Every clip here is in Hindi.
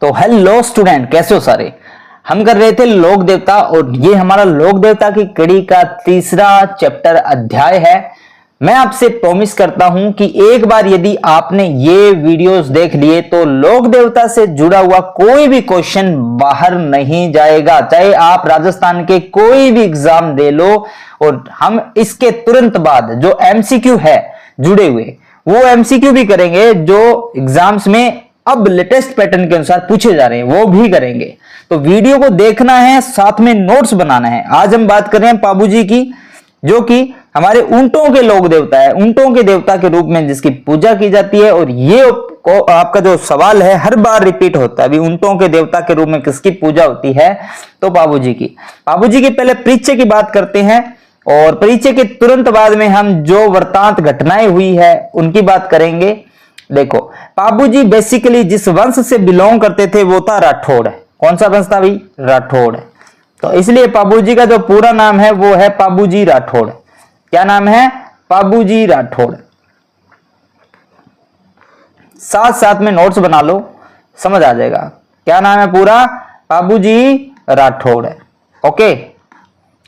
तो हेलो स्टूडेंट, कैसे हो सारे। हम कर रहे थे लोक देवता और ये हमारा लोक देवता की कड़ी का तीसरा चैप्टर अध्याय है। मैं आपसे प्रॉमिस करता हूं कि एक बार यदि आपने ये वीडियोस देख लिए तो लोक देवता से जुड़ा हुआ कोई भी क्वेश्चन बाहर नहीं जाएगा, चाहे आप राजस्थान के कोई भी एग्जाम दे लो। और हम इसके तुरंत बाद जो एमसीक्यू है जुड़े हुए, वो एमसीक्यू भी करेंगे जो एग्जाम्स में अब लेटेस्ट पैटर्न के अनुसार पूछे जा रहे हैं, वो भी करेंगे। तो वीडियो को देखना है, साथ में नोट्स बनाना है। आज हम बात कर रहे हैं पाबू जी की, जो कि हमारे ऊंटों के लोक देवता है, ऊंटों के देवता के रूप में जिसकी पूजा की जाती है। और ये आपका जो सवाल है हर बार रिपीट होता है, अभी ऊंटों के देवता के रूप में किसकी पूजा होती है, तो पाबू जी की। पाबू जी की पहले परिचय की बात करते हैं और परिचय के तुरंत बाद में हम जो वृत्तांत घटनाएं हुई है उनकी बात करेंगे। देखो, पाबू जी बेसिकली जिस वंश से बिलोंग करते थे वो था राठौड़। कौन सा वंश था भाई? राठौड़। तो इसलिए पाबू जी का जो पूरा नाम है वो है पाबू जी राठौड़। क्या नाम है? पाबू जी राठौड़। साथ साथ में नोट्स बना लो, समझ आ जाएगा। क्या नाम है पूरा? पाबू जी राठौड़। ओके,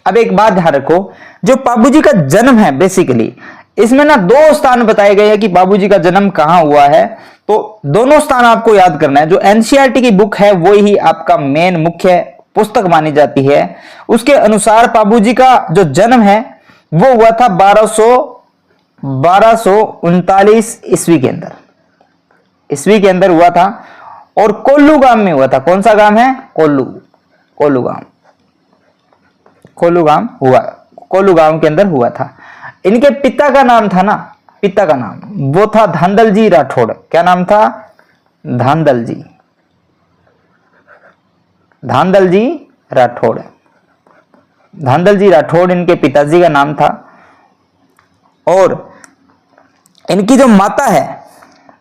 अब एक बात ध्यान रखो, जो पाबू जी का जन्म है बेसिकली इसमें ना दो स्थान बताए गए हैं कि बाबू जी का जन्म कहां हुआ है। तो दोनों स्थान आपको याद करना है। जो एनसीईआरटी की बुक है वो ही आपका मेन मुख्य पुस्तक मानी जाती है। उसके अनुसार बाबू जी का जो जन्म है वो हुआ था 1239 ईस्वी के अंदर हुआ था। और कोल्लू गांव में हुआ था। कौन सा गांव है? कोल्लू गांव के अंदर हुआ था। इनके पिता का नाम था ना, पिता का नाम वो था धांधल जी राठौड़। क्या नाम था? धांधल जी राठौड़ इनके पिताजी का नाम था। और इनकी जो माता है,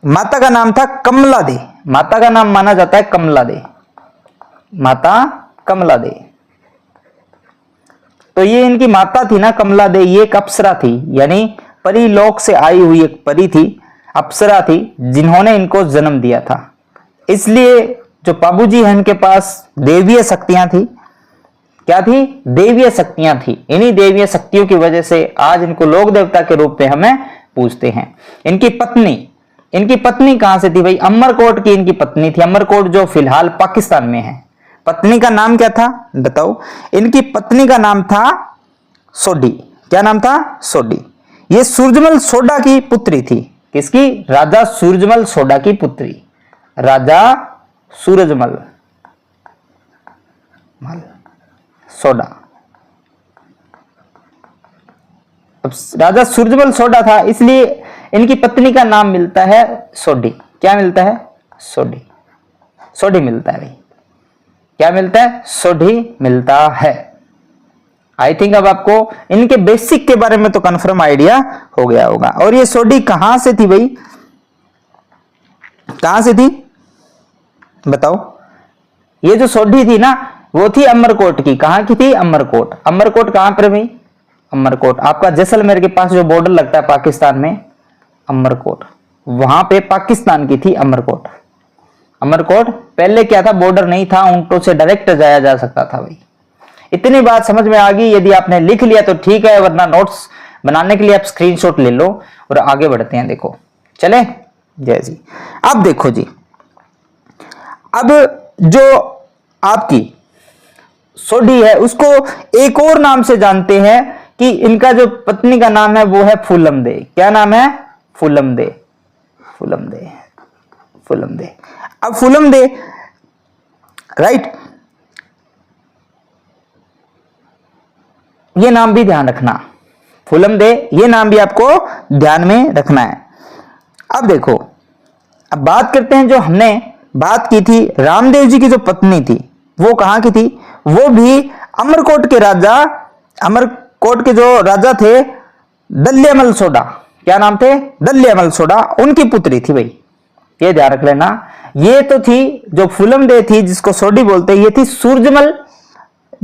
माता का नाम था कमला दे। माता का नाम माना जाता है कमला दे, माता कमला दे। तो ये इनकी माता थी ना कमला दे, ये एक अप्सरा थी, यानी परीलोक से आई हुई एक परी थी, अप्सरा थी, जिन्होंने इनको जन्म दिया था। इसलिए जो पाबू जी हैं इनके पास देवीय शक्तियां थी। क्या थी? देवीय शक्तियां थी। इन्हीं देवीय शक्तियों की वजह से आज इनको लोक देवता के रूप में हमें पूछते हैं। इनकी पत्नी कहां से थी भाई? अमरकोट की इनकी पत्नी थी। अमरकोट जो फिलहाल पाकिस्तान में है। पत्नी का नाम क्या था बताओ? इनकी पत्नी का नाम था सोडी। क्या नाम था? सोडी। ये सूरजमल सोडा की पुत्री थी। किसकी? राजा सूरजमल सोडा की पुत्री। राजा सूरजमल सोडा। अब राजा सूरजमल सोडा था, इसलिए इनकी पत्नी का नाम मिलता है सोडी। क्या मिलता है? सोडी मिलता है भाई। क्या मिलता है? सोडी मिलता है। आई थिंक अब आपको इनके बेसिक के बारे में तो कंफर्म आइडिया हो गया होगा। और ये सोडी कहां से थी भाई? कहां से थी बताओ? ये जो सोडी थी ना वो थी अमरकोट की। कहां की थी? अमरकोट। अमरकोट कहां पर भाई? अमरकोट आपका जैसलमेर के पास जो बॉर्डर लगता है पाकिस्तान में, अमरकोट, वहां पे पाकिस्तान की थी अमरकोट। अमरकोट पहले क्या था? बॉर्डर नहीं था, ऊंटों से डायरेक्ट जाया जा सकता था भाई। इतनी बात समझ में आ गई? यदि आपने लिख लिया तो ठीक है, वरना नोट्स बनाने के लिए आप स्क्रीनशॉट ले लो और आगे बढ़ते हैं। देखो चले जय जी। अब देखो जी, अब जो आपकी सोडी है उसको एक और नाम से जानते हैं कि इनका जो पत्नी का नाम है वो है फूलम दे। क्या नाम है? फूलम दे। अब फूलम दे, राइट, ये नाम भी ध्यान रखना। फूलम दे ये नाम भी आपको ध्यान में रखना है। अब देखो, अब बात करते हैं, जो हमने बात की थी रामदेव जी की जो पत्नी थी वो कहां की थी? वो भी अमरकोट के जो राजा थे दल्यामल सोडा। क्या नाम थे? दल्यामल सोडा, उनकी पुत्री थी भाई। ये ध्यान रख लेना। ये तो थी जो फूलम दे थी, जिसको सोडी बोलते हैं, ये थी सूरजमल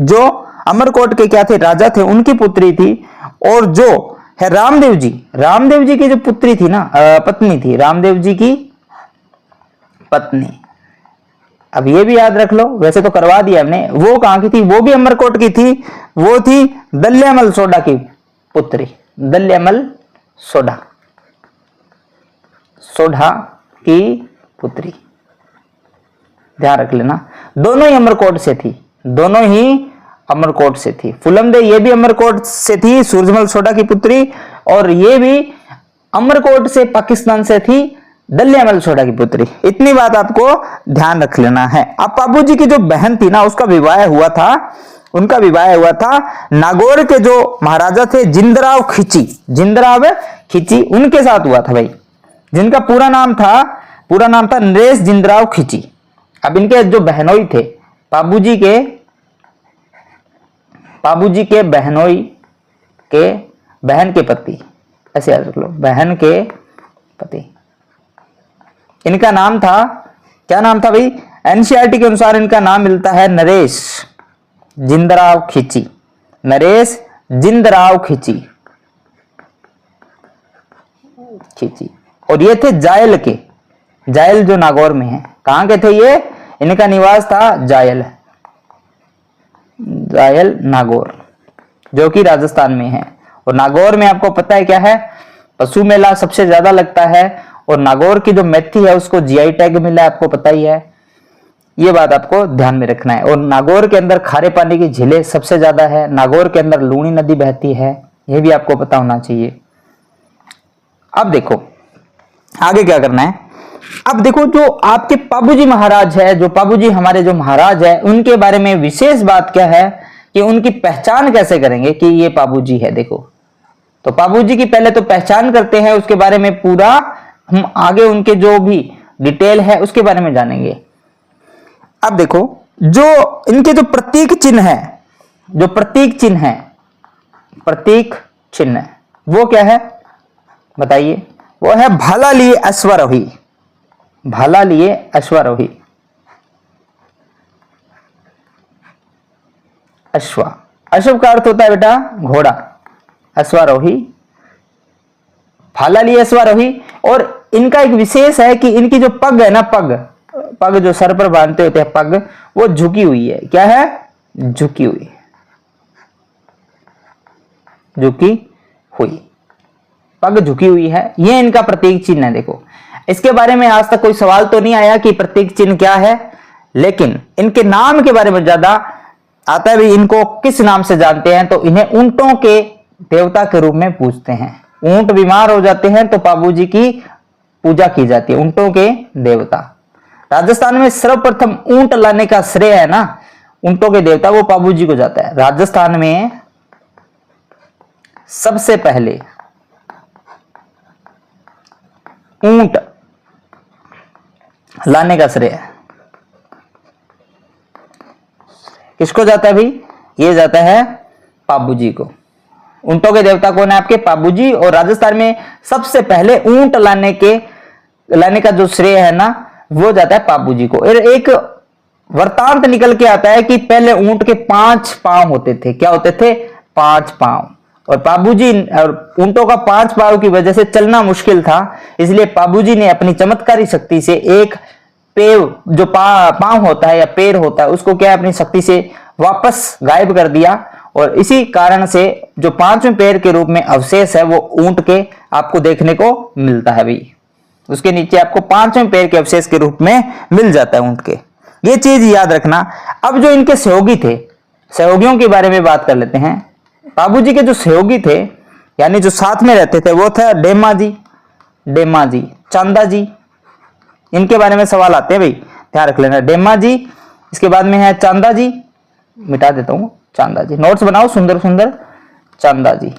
जो अमरकोट के क्या थे? राजा थे, उनकी पुत्री थी। और जो है रामदेव जी की जो पुत्री थी ना, पत्नी थी, रामदेव जी की पत्नी, अब ये भी याद रख लो, वैसे तो करवा दिया हमने। वो कहां की थी? वो भी अमरकोट की थी। वो थी दल्यामल सोडा की पुत्री, दल्यामल सोडा, सोडा की पुत्री, ध्यान रख लेना। दोनों ही अमरकोट से थी, दोनों ही अमरकोट से थी। फुलमदे ये भी अमरकोट से थी, सूरजमल सोडा की पुत्री, और ये भी अमरकोट से, पाकिस्तान से थी, दल्यामल सोडा की पुत्री। इतनी बात आपको ध्यान रख लेना है। अब पाबूजी की जो बहन थी ना, उसका विवाह हुआ था, उनका विवाह हुआ था नागौर के जो महाराजा थे जिंदराव खिची, जिंदराव खिची, उनके साथ हुआ था भाई, जिनका पूरा नाम था नरेश जिंदराव खिची। अब इनके जो बहनोई थे, पाबूजी के बहनोई के बहन के पति, ऐसे याद रख लो, बहन के पति, इनका नाम था, क्या नाम था भाई? एनसीईआरटी के अनुसार इनका नाम मिलता है नरेश जिंदराव खिची, नरेश जिंदराव खिची, और ये थे जायल के, जायल जो नागौर में है। कहां के थे ये? इनका निवास था जायल, जायल नागौर, जो कि राजस्थान में है। और नागौर में आपको पता है क्या है? पशु मेला सबसे ज्यादा लगता है, और नागौर की जो मेथी है उसको जीआई टैग मिला है, आपको पता ही है। ये बात आपको ध्यान में रखना है। और नागौर के अंदर खारे पानी की झीलें सबसे ज्यादा है, नागौर के अंदर लूणी नदी बहती है, यह भी आपको पता होना चाहिए। अब देखो आगे क्या करना है। अब देखो जो आपके पाबूजी महाराज है, जो पाबूजी हमारे जो महाराज है, उनके बारे में विशेष बात क्या है कि उनकी पहचान कैसे करेंगे कि ये पाबूजी है। देखो तो पाबूजी की पहले तो पहचान करते हैं, उसके बारे में पूरा हम आगे उनके जो भी डिटेल है उसके बारे में जानेंगे। अब देखो जो इनके जो प्रतीक चिन्ह है, जो प्रतीक चिन्ह है, प्रतीक चिन्ह वो क्या है बताइए? वो है भाला लिए अश्वारोही, भाला लिए अश्वारोही, अश्व, अश्व का अर्थ होता है बेटा घोड़ा, अश्वारोही, भाला लिए अश्वारोही। और इनका एक विशेष है कि इनकी जो पग है ना, पग जो सर पर बांधते होते हैं पग, वो झुकी हुई है। क्या है? झुकी हुई, झुकी हुई, पग झुकी हुई है, ये इनका प्रतीक चिन्ह है। देखो इसके बारे में आज तक कोई सवाल तो नहीं आया कि प्रतीक चिन्ह क्या है, लेकिन इनके नाम के बारे में ज्यादा आता है। भी इनको किस नाम से जानते हैं? तो इन्हें ऊंटों के देवता के रूप में पूजते हैं। ऊंट बीमार हो जाते हैं तो पाबूजी की पूजा की जाती है, ऊंटों के देवता। राजस्थान में सर्वप्रथम ऊंट लाने का श्रेय है ना ऊंटों के देवता, वो पाबूजी को जाता है। राजस्थान में सबसे पहले ऊंट लाने का श्रेय किसको जाता है भाई? ये जाता है पाबूजी को। ऊंटों के देवता कौन है आपके? पाबूजी। और राजस्थान में सबसे पहले ऊंट लाने का जो श्रेय है ना वो जाता है पाबूजी को। और एक वृतांत निकल के आता है कि पहले ऊंट के 5 पांव होते थे। क्या होते थे? 5 पांव। और पाबूजी और ऊंटों का 5 पांव की वजह से चलना मुश्किल था, इसलिए पाबूजी ने अपनी चमत्कारी शक्ति से एक पेव जो पांव होता है या पैर होता है उसको क्या अपनी शक्ति से वापस गायब कर दिया। और इसी कारण से जो 5वें पैर के रूप में अवशेष है वो ऊंट के आपको देखने को मिलता है भाई। उसके नीचे आपको 5वें पैर के अवशेष के रूप में मिल जाता है ऊंट के। ये चीज याद रखना। अब जो इनके सहयोगी थे, सहयोगियों के बारे में बात कर लेते हैं। बाबूजी के जो सहयोगी थे यानी जो साथ में रहते थे वो था डेमा जी, चांदा जी। इनके बारे में सवाल आते हैं भाई, ध्यान रख लेना। डेमा जी, इसके बाद में है चांदा जी, मिटा देता हूं चांदा जी, नोट्स बनाओ सुंदर सुंदर। चांदा जी,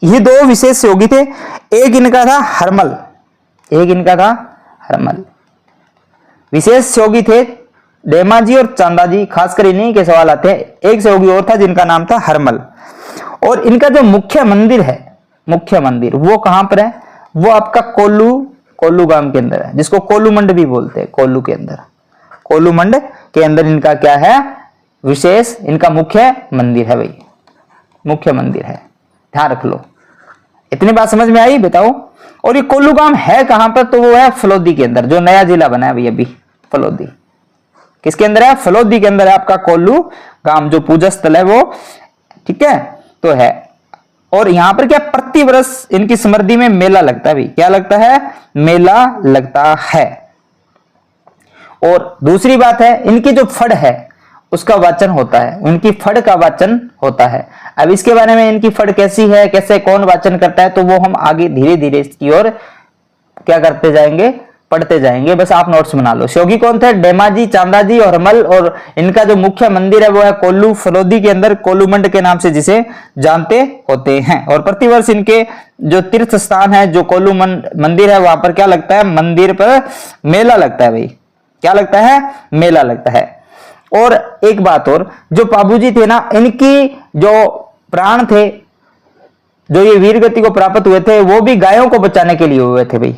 ये 2 विशेष सहयोगी थे। एक इनका था हरमल, एक इनका था हरमल। विशेष सहयोगी थे डेमा जी और चांदा जी, खासकर इन्हीं के सवाल आते हैं। एक सहयोगी और था जिनका नाम था हरमल। और इनका जो मुख्य मंदिर है, मुख्य मंदिर वो कहां पर है? वो आपका कोल्लू गांव के अंदर है, जिसको कोल्लू मंड भी बोलते हैं। कोल्लू के अंदर, कोल्लू मंड के अंदर इनका क्या है? विशेष इनका मुख्य मंदिर है भाई, मुख्य मंदिर है, ध्यान रख लो। इतनी बात समझ में आई? बताओ और ये कोल्लूगाम है कहां पर, तो वो है फलोदी के अंदर, जो नया जिला बना है अभी अभी, फलोदी। किसके अंदर है, फलोदी के अंदर है आपका कोल्लूगाम, जो पूजा स्थल है वो, ठीक है, तो है। और यहां पर क्या, प्रतिवर्ष इनकी स्मृति में मेला लगता है भाई, क्या लगता है, मेला लगता है। और दूसरी बात है, इनकी जो फड़ है उसका वाचन होता है, उनकी फड़ का वाचन होता है। अब इसके बारे में, इनकी फड़ कैसी है, कैसे कौन वाचन करता है, तो वो हम आगे धीरे धीरे इसकी ओर क्या करते जाएंगे, पढ़ते जाएंगे। बस आप नोट्स बना लो। श्योगी कौन थे, डेमाजी, चांदाजी और हरमल। और इनका जो मुख्य मंदिर है वो है कोल्लू फलोदी के अंदर, कोल्लूमंड के नाम से जिसे जानते होते हैं। और प्रतिवर्ष इनके जो तीर्थ स्थान है, जो कोल्लू मंदिर है, वहां पर क्या लगता है, मंदिर पर मेला लगता है भाई, क्या लगता है, मेला लगता है। और एक बात और, जो पाबूजी थे ना, इनकी जो प्राण थे, जो ये वीर गति को प्राप्त हुए थे, वो भी गायों को बचाने के लिए हुए थे भाई।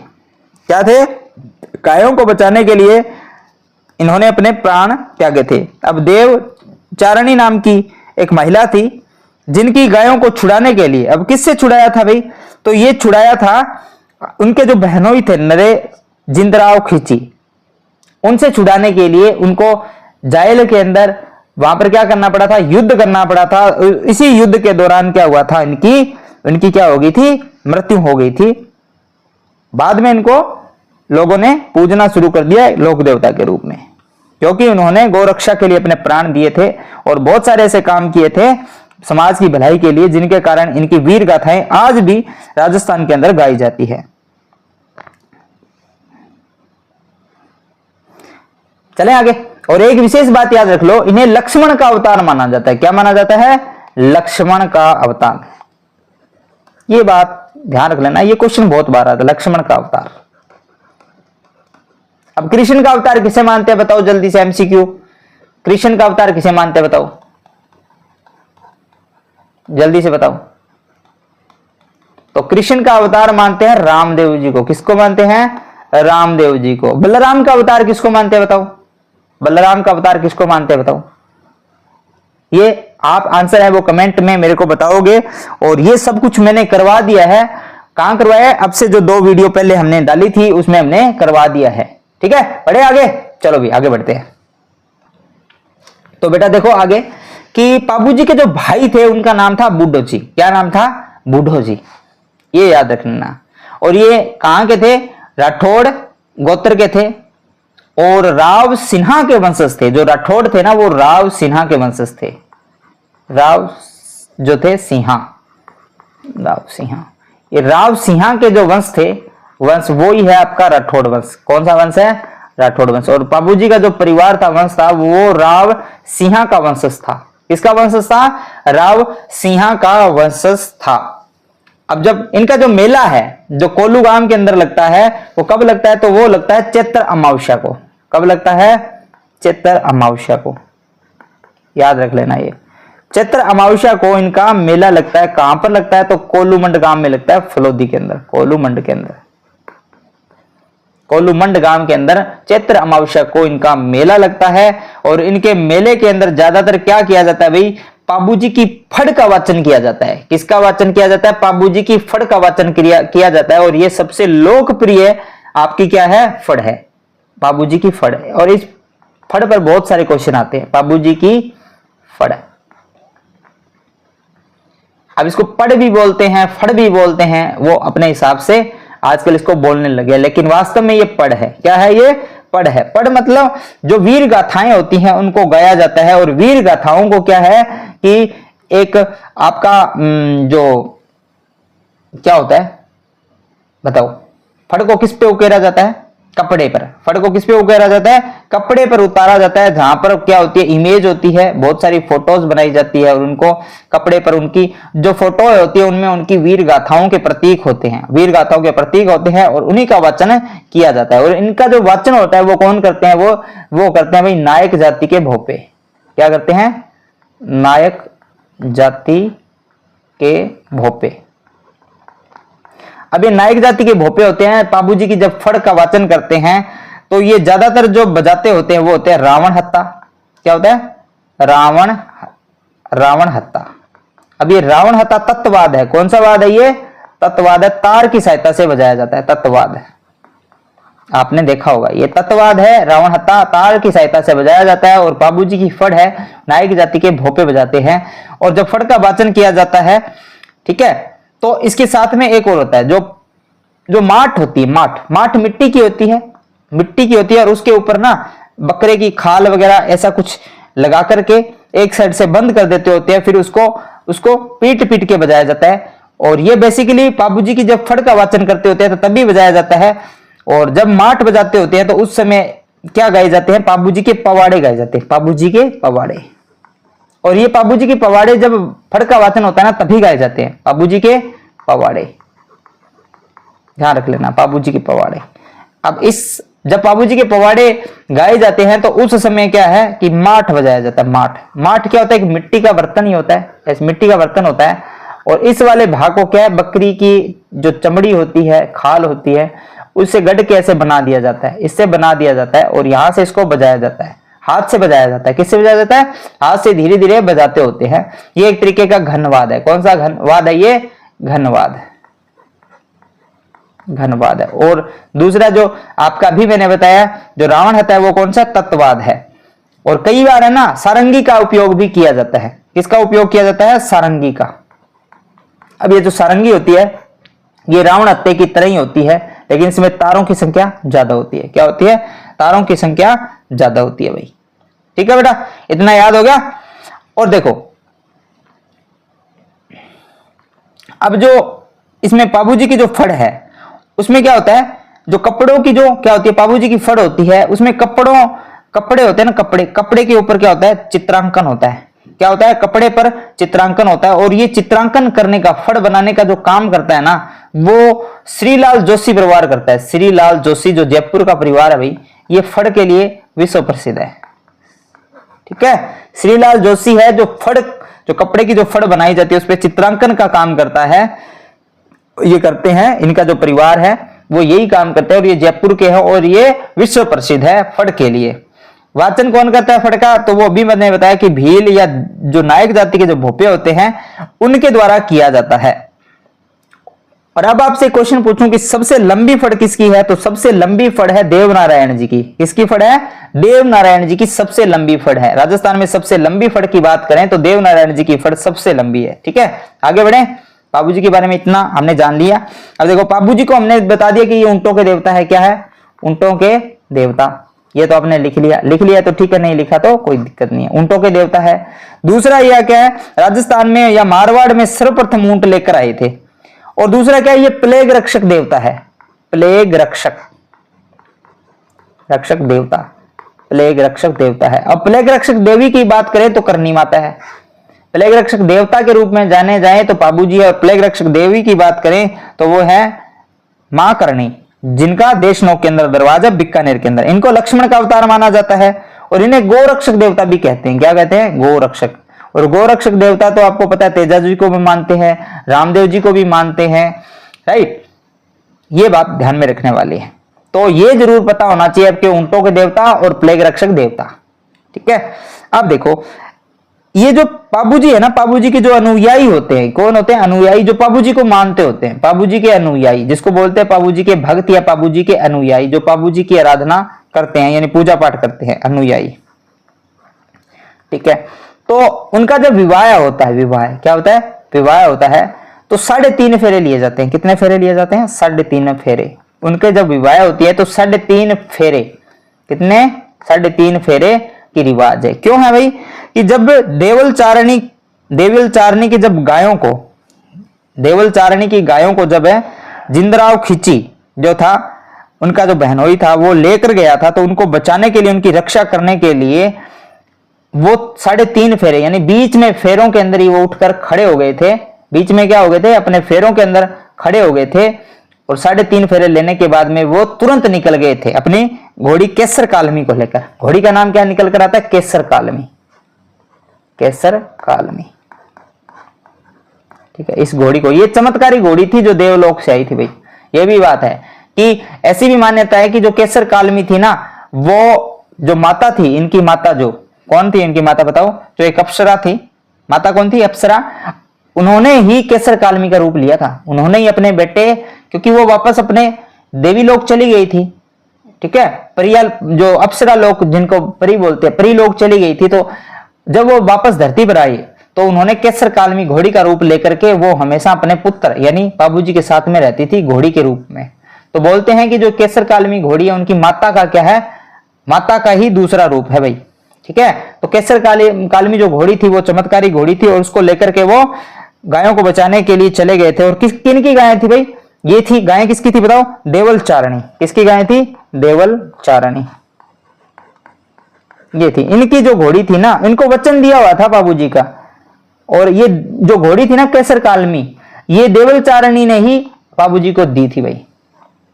क्या थे, गायों को बचाने के लिए इन्होंने अपने प्राण त्यागे थे। अब देव चारणी नाम की एक महिला थी, जिनकी गायों को छुड़ाने के लिए, अब किससे छुड़ाया था भाई, तो ये छुड़ाया था उनके जो बहनोई थे नरे जिंदराव खींची, उनसे छुड़ाने के लिए उनको जायल के अंदर वहां पर क्या करना पड़ा था, युद्ध करना पड़ा था। इसी युद्ध के दौरान क्या हुआ था, इनकी क्या हो गई थी, मृत्यु हो गई थी। बाद में इनको लोगों ने पूजना शुरू कर दिया लोक देवता के रूप में, क्योंकि उन्होंने गौरक्षा के लिए अपने प्राण दिए थे और बहुत सारे ऐसे काम किए थे समाज की भलाई के लिए, जिनके कारण इनकी वीर गाथाएं आज भी राजस्थान के अंदर गाई जाती है। चले आगे। और एक विशेष बात याद रख लो, इन्हें लक्ष्मण का अवतार माना जाता है। क्या माना जाता है, लक्ष्मण का अवतार। ये बात ध्यान रख लेना, ये क्वेश्चन बहुत बार आता है, लक्ष्मण का अवतार। अब कृष्ण का अवतार किसे मानते हैं बताओ, जल्दी से एमसीक्यू, कृष्ण का अवतार किसे मानते हैं बताओ, जल्दी से बताओ। तो कृष्ण का अवतार मानते हैं रामदेव जी को। किसको मानते हैं, रामदेव जी को। बलराम का अवतार किसको मानते हैं बताओ, बलराम का अवतार किसको मानते हैं बताओ। ये आप आंसर है वो कमेंट में मेरे को बताओगे। और ये सब कुछ मैंने करवा दिया है, कहां करवाया है, अब से जो 2 वीडियो पहले हमने डाली थी उसमें हमने करवा दिया है, ठीक है। बढ़े आगे, चलो भी आगे बढ़ते हैं। तो बेटा देखो आगे कि पाबूजी के जो भाई थे उनका नाम था बूढ़ो जी। क्या नाम था, बूढ़ो जी, ये याद रखना। और ये कहां के थे, राठौड़ गोत्र के थे और राव सिन्हा के वंशज थे। जो राठौड़ थे ना, वो राव सिन्हा के वंशज थे। राव जो थे सिन्हा, राव सिन्हा, ये राव सिन्हा के जो वंश थे, वंश वो ही है आपका राठौड़ वंश। कौन सा वंश है, राठौड़ वंश। और पाबूजी का जो परिवार था, वंश था, वो राव सिन्हा का वंशज था। किसका वंशज था, राव सिन्हा का वंशज था। अब जब इनका जो मेला है, जो कोल्लूगाम के अंदर लगता है, वो कब लगता है, तो वो लगता है चैत्र अमावस्या को। कब लगता है, चैत्र अमावस्या को, याद रख लेना। ये चैत्र अमावस्या को इनका मेला लगता है। कहां पर लगता है, तो कोल्लूमंड गांव में लगता है, फलोदी के अंदर, कोल्लूमंड के अंदर, कोल्लूमंड गांव के अंदर चैत्र अमावस्या को इनका मेला लगता है। और इनके मेले के अंदर ज्यादातर क्या किया जाता है भाई, पाबूजी की फड़ का वाचन किया जाता है। किसका वाचन किया जाता है, पाबूजी की फड़ का वाचन किया जाता है। और ये सबसे लोकप्रिय आपकी क्या है, फड़ है, पाबूजी की फड़ है। और इस फड़ पर बहुत सारे क्वेश्चन आते हैं, पाबूजी की फड़। अब इसको पढ़ भी बोलते हैं, फड़ भी बोलते हैं, वो अपने हिसाब से आजकल इसको बोलने लगे, लेकिन वास्तव में ये पढ़ है। क्या है, ये पढ़ है। पढ़ मतलब जो वीर गाथाएं होती हैं उनको गाया जाता है। और वीर गाथाओं को क्या है कि एक आपका जो क्या होता है बताओ, फड़ को किस पे उकेरा जाता है, कपड़े पर। फड़ को किस पे उकेरा जाता है, कपड़े पर उतारा जाता है, जहां पर क्या होती है, इमेज होती है, बहुत सारी फोटोज बनाई जाती है और उनको कपड़े पर, उनकी जो फोटो होती है उनमें उनकी वीर गाथाओं के प्रतीक होते हैं, वीर गाथाओं के प्रतीक होते हैं और उन्हीं का वाचन किया जाता है। और इनका जो वाचन होता है वो कौन करते हैं, वो करते हैं भाई नायक जाति के भोपे। क्या करते हैं, नायक जाति के भोपे। अब ये नायक जाति के भोपे होते हैं, पाबूजी की जब फड़ का वाचन करते हैं तो ये ज्यादातर जो बजाते होते हैं वो होते हैं रावण हत्ता। क्या होता है, रावण हत्ता। अब ये रावण हत्ता तत्ववाद है। कौन सा वाद है ये, तत्ववाद है, तार की सहायता से बजाया जाता है। तत्ववाद आपने देखा होगा, ये तत्ववाद है। रावण हत्था तार की सहायता से बजाया जाता है। और बाबूजी की फड़ है, नायक जाति के भोपे बजाते हैं। और जब फड़ का वाचन किया जाता है, ठीक है, तो इसके साथ में एक और होता है, जो माठ होती है। माठ मिट्टी की होती है, और उसके ऊपर ना बकरे की खाल वगैरह ऐसा कुछ लगा करके एक साइड से बंद कर देते होते हैं, फिर उसको पीट पीट के बजाया जाता है। और ये बेसिकली बाबूजी की जब फड़ का वाचन करते होते हैं तो तभी बजाया जाता है। और जब माठ बजाते होते हैं तो उस समय क्या गाए जाते हैं? बाबूजी के पवाड़े गाए जाते हैं, बाबूजी के पवाड़े। और ये बाबूजी के पवाड़े जब फड़ का वाचन होता है ना तभी गाए जाते हैं, बाबूजी के पवाड़े। ध्यान रख लेना, बाबूजी के पवाड़े। अब जब बाबूजी के पवाड़े गाए जाते हैं तो उस समय क्या है कि माठ बजाया जाता है। माठ क्या होता है? एक मिट्टी का बर्तन ही होता है, ऐसे मिट्टी का बर्तन होता है। और इस वाले भाग को क्या है, बकरी की जो चमड़ी होती है, खाल होती है, उससे गढ़ के ऐसे बना दिया जाता है, इससे बना दिया जाता है। और यहां से इसको बजाया जाता है, हाथ से बजाया जाता है। किससे बजाया जाता है? हाथ से धीरे धीरे बजाते होते हैं। ये एक तरीके का घनवाद है। कौन सा घनवाद है? ये घनवाद है। और दूसरा जो आपका अभी मैंने बताया जो रावण हत्था है वो कौन सा? तत्ववाद है। और कई बार है ना सारंगी का उपयोग भी किया जाता है। किसका उपयोग किया जाता है? सारंगी का। अब ये जो सारंगी होती है ये रावण हत्थे की तरह ही होती है, लेकिन इसमें तारों की संख्या ज्यादा होती है। क्या होती है? तारों की संख्या ज्यादा होती है भाई। ठीक है बेटा, इतना याद हो गया। और देखो अब जो इसमें बाबूजी की जो फड़ है उसमें क्या होता है, जो कपड़ों की जो क्या होती है, बाबूजी की फड़ होती है, उसमें कपड़े होते हैं ना, कपड़े के ऊपर क्या होता है? चित्रांकन होता है। क्या होता है? कपड़े पर चित्रांकन होता है। और ये चित्रांकन करने का, फड़ बनाने का जो काम करता है ना, वो श्रीलाल जोशी परिवार करता है। श्रीलाल जोशी जो जयपुर का परिवार है भाई, ये फड़ के लिए विश्व प्रसिद्ध है। ठीक है, श्रीलाल जोशी है जो कपड़े की जो फड़ बनाई जाती है उस पर चित्रांकन का काम करता है, ये करते हैं। इनका जो परिवार है वो यही काम करते हैं और ये जयपुर के हैं और ये विश्व प्रसिद्ध है फड़ के लिए। वाचन कौन करता है फड़ का? तो वो अभी मैंने बताया कि भील या जो नायक जाति के जो भोपे होते हैं उनके द्वारा किया जाता है। और अब आपसे क्वेश्चन पूछूं कि सबसे लंबी फड़ किसकी है? तो सबसे लंबी फड़ है देवनारायण जी की। किसकी फड़ है? देवनारायण जी की सबसे लंबी फड़ है। राजस्थान में सबसे लंबी फड़ की बात करें तो देवनारायण जी की फड़ सबसे लंबी है। ठीक है, आगे बढ़े। बाबूजी के बारे में इतना हमने जान लिया। अब देखो बाबूजी को हमने बता दिया कि ये ऊंटों के देवता है। क्या है? ऊंटों के देवता। ये तो आपने लिख लिया तो ठीक है, नहीं लिखा तो कोई दिक्कत नहीं है। ऊंटों के देवता है। दूसरा यह क्या है? राजस्थान में या मारवाड़ में सर्वप्रथम ऊंट लेकर आए थे। और दूसरा क्या है? ये प्लेग रक्षक देवता है। प्लेग रक्षक देवता, प्लेग रक्षक देवता है। अब प्लेग रक्षक देवी की बात करें तो करनी माता है। प्लेग रक्षक देवता के रूप में जाने जाए तो बाबूजी, और प्लेग रक्षक देवी की बात करें तो वो है मां करणी, जिनका देशनोक के अंदर दरवाजा बीकानेर के अंदर। इनको लक्ष्मण का अवतार माना जाता है और इन्हें गोरक्षक देवता भी कहते हैं। क्या कहते हैं? गोरक्षक। और गोरक्षक देवता तो आपको पता है तेजा जी को भी मानते हैं, रामदेव जी को भी मानते हैं, राइट। ये बात ध्यान में रखने वाली है। तो ये जरूर पता होना चाहिए आपके ऊंटों के देवता और प्लेग रक्षक देवता। ठीक है, अब देखो ये जो बाबूजी है ना, बाबूजी के जो अनुयायी होते हैं, कौन होते हैं? अनुयायी, जो बाबूजी को मानते होते हैं। बाबूजी के अनुयायी, जिसको बोलते हैं बाबूजी के भक्त या बाबूजी के अनुयायी, जो बाबूजी की आराधना करते हैं यानी पूजा पाठ करते हैं, अनुयायी। ठीक है, तो उनका जब विवाह होता है, विवाह क्या होता है? विवाह होता है तो 3.5 फेरे लिए जाते हैं। कितने फेरे लिए जाते हैं? 3.5 फेरे। उनके जब विवाह होती है तो 3.5 फेरे। कितने? 3.5 फेरे की रिवाज है। क्यों है भाई? कि जब देवल चारणी की जब गायों को, देवल चारणी की गायों को जब है जिंदराव खिची जो था, उनका जो बहनोई था, वो लेकर गया था, तो उनको बचाने के लिए, उनकी रक्षा करने के लिए वो 3.5 फेरे यानी बीच में फेरों के अंदर ही वो उठकर खड़े हो गए थे। बीच में क्या हो गए थे? अपने फेरों के अंदर खड़े हो गए थे और 3.5 फेरे लेने के बाद में वो तुरंत निकल गए थे अपनी घोड़ी केसर कालमी को लेकर। घोड़ी का नाम क्या निकल कर आता है? केसर कालमी। केसर कालमी। ठीक है, इस घोड़ी को, ये चमत्कारी घोड़ी थी जो देवलोक से आई थी भाई। ये भी बात है कि ऐसी भी मान्यता है कि जो केसर कालमी थी ना, वो जो माता थी, इनकी माता जो कौन थी? इनकी माता बताओ। जो एक अप्सरा थी, माता कौन थी? अप्सरा। उन्होंने ही केसर कालमी का रूप लिया था। उन्होंने ही अपने बेटे, क्योंकि वो वापस अपने देवी लोक चली गई थी, ठीक है, परियाल जो अप्सरा लोक जिनको परी बोलते हैं, परी लोक चली गई थी। तो जब वो वापस धरती पर आई तो उन्होंने केसर कालमी घोड़ी का रूप लेकर के वो हमेशा अपने पुत्र यानी बाबूजी के साथ में रहती थी घोड़ी के रूप में। तो बोलते हैं कि जो केसर कालमी घोड़ी है उनकी माता का क्या है, माता का ही दूसरा रूप है भाई, ठीक है। तो केसर कालमी जो घोड़ी थी वो चमत्कारी घोड़ी थी और उसको लेकर के वो गायों को बचाने के लिए चले गए थे। और किन की गायें थी भाई, ये थी गायें किसकी थी बताओ, देवल चारणी। किसकी गायें थी, देवल चारणी, ये थी। इनकी जो घोड़ी थी ना, इनको वचन दिया हुआ था बाबूजी का, और ये जो घोड़ी थी ना केसर कालमी, ये देवल चारणी ने ही बाबूजी को दी थी भाई।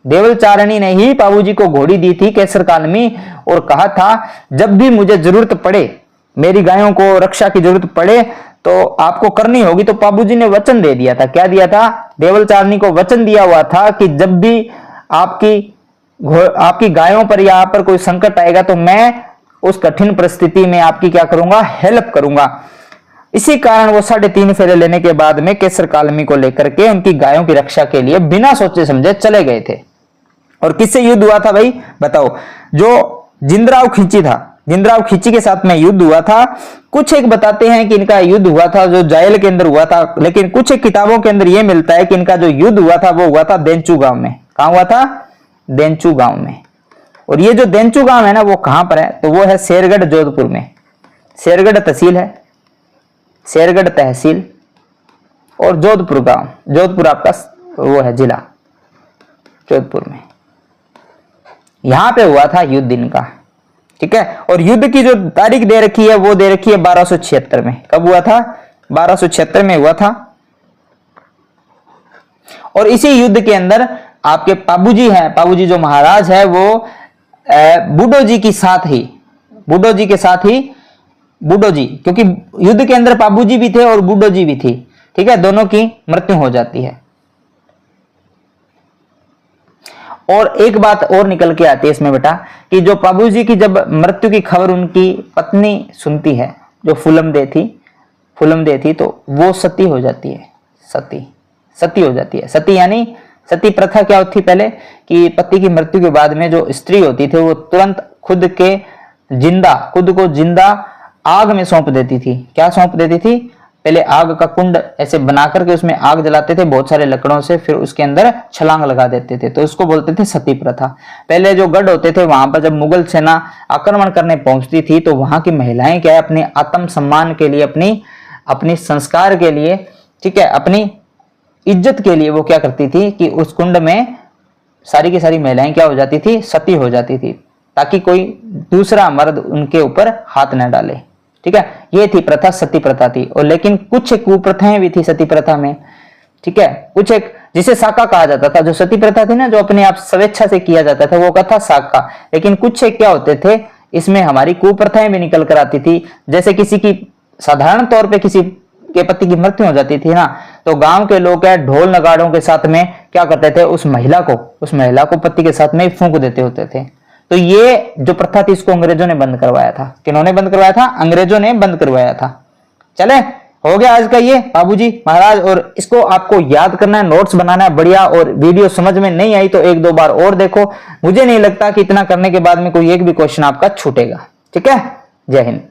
देवल चारणी ने ही बाबूजी को घोड़ी दी थी केसर कालमी, और कहा था जब भी मुझे जरूरत पड़े, मेरी गायों को रक्षा की जरूरत पड़े तो आपको करनी होगी। तो बाबूजी ने वचन दे दिया था, क्या दिया था, देवल चारणी को वचन दिया हुआ था कि जब भी आपकी गायों पर या आप पर कोई संकट आएगा तो मैं उस कठिन परिस्थिति में आपकी क्या करूंगा, हेल्प करूंगा। इसी कारण वो 3.5 फेरे लेने के बाद में केसर कालमी को लेकर के उनकी गायों की रक्षा के लिए बिना सोचे समझे चले गए थे। और किससे युद्ध हुआ था भाई बताओ, जो जिंदराव खिंची था, जिंदराव खिंची के साथ में युद्ध हुआ था। कुछ एक बताते हैं कि इनका युद्ध हुआ था जो जायल के अंदर हुआ था, लेकिन कुछ एक किताबों के अंदर यह मिलता है कि इनका जो युद्ध हुआ था वो हुआ था देंचू गांव में। कहां हुआ था, देंचू गांव में। और ये जो देंचू गांव है ना वो कहां पर है, तो वो है शेरगढ़ जोधपुर में। शेरगढ़ तहसील है, शेरगढ़ तहसील, और जोधपुर गांव, जोधपुर आपका वो है जिला, जोधपुर में। यहां पे हुआ था युद्ध इनका, ठीक है। और युद्ध की जो तारीख दे रखी है वो दे रखी है 1276 में। कब हुआ था, 1276 में हुआ था। और इसी युद्ध के अंदर आपके बाबूजी हैं, बाबूजी जो महाराज है वो बूढ़ो जी के साथ ही, बूढ़ो जी के साथ ही, बूढ़ो जी, क्योंकि युद्ध के अंदर बाबूजी भी थे और बूढ़ो जी भी थी, ठीक है, दोनों की मृत्यु हो जाती है। और एक बात और निकल के आती है इसमें बेटा, कि जो बाबूजी की जब मृत्यु की खबर उनकी पत्नी सुनती है, जो फूलमदे थी, तो वो सती हो जाती है, सती हो जाती है। सती यानी सती प्रथा क्या होती पहले, कि पति की मृत्यु के बाद में जो स्त्री होती थी वो तुरंत खुद को जिंदा आग में सौंप देती थी। क्या सौंप देती थी, पहले आग का कुंड ऐसे बना करके उसमें आग जलाते थे बहुत सारे लकड़ों से, फिर उसके अंदर छलांग लगा देते थे, तो उसको बोलते थे सती प्रथा। पहले जो गढ़ होते थे वहां पर जब मुगल सेना आक्रमण करने पहुंचती थी तो वहां की महिलाएं क्या है, अपने आत्म सम्मान के लिए, अपनी संस्कार के लिए, ठीक है, अपनी इज्जत के लिए वो क्या करती थी कि उस कुंड में सारी की सारी महिलाएं क्या हो जाती थी, सती हो जाती थी, ताकि कोई दूसरा मर्द उनके ऊपर हाथ न डाले, ठीक है। ये थी प्रथा, सती प्रथा थी। और लेकिन कुछ कुप्रथाएं भी थी सती प्रथा में, ठीक है। कुछ एक जिसे साका कहा जाता था, जो सती प्रथा थी ना, जो अपने आप स्वेच्छा से किया जाता था, वो कथा साका। लेकिन कुछ एक क्या होते थे, इसमें हमारी कुप्रथाएं भी निकल कर आती थी। जैसे किसी की साधारण तौर पे किसी के पति की मृत्यु हो जाती थी ना, तो गांव के लोग क्या ढोल नगाड़ों के साथ में क्या करते थे, उस महिला को पति के साथ में फूंक देते होते थे। तो ये जो प्रथा थी इसको अंग्रेजों ने बंद करवाया था। किन्होंने बंद करवाया था, अंग्रेजों ने बंद करवाया था। चले, हो गया आज का ये बाबूजी महाराज। और इसको आपको याद करना है, नोट्स बनाना है बढ़िया। और वीडियो समझ में नहीं आई तो 1-2 बार और देखो। मुझे नहीं लगता कि इतना करने के बाद में कोई एक भी क्वेश्चन आपका छूटेगा, ठीक है। जय हिंद।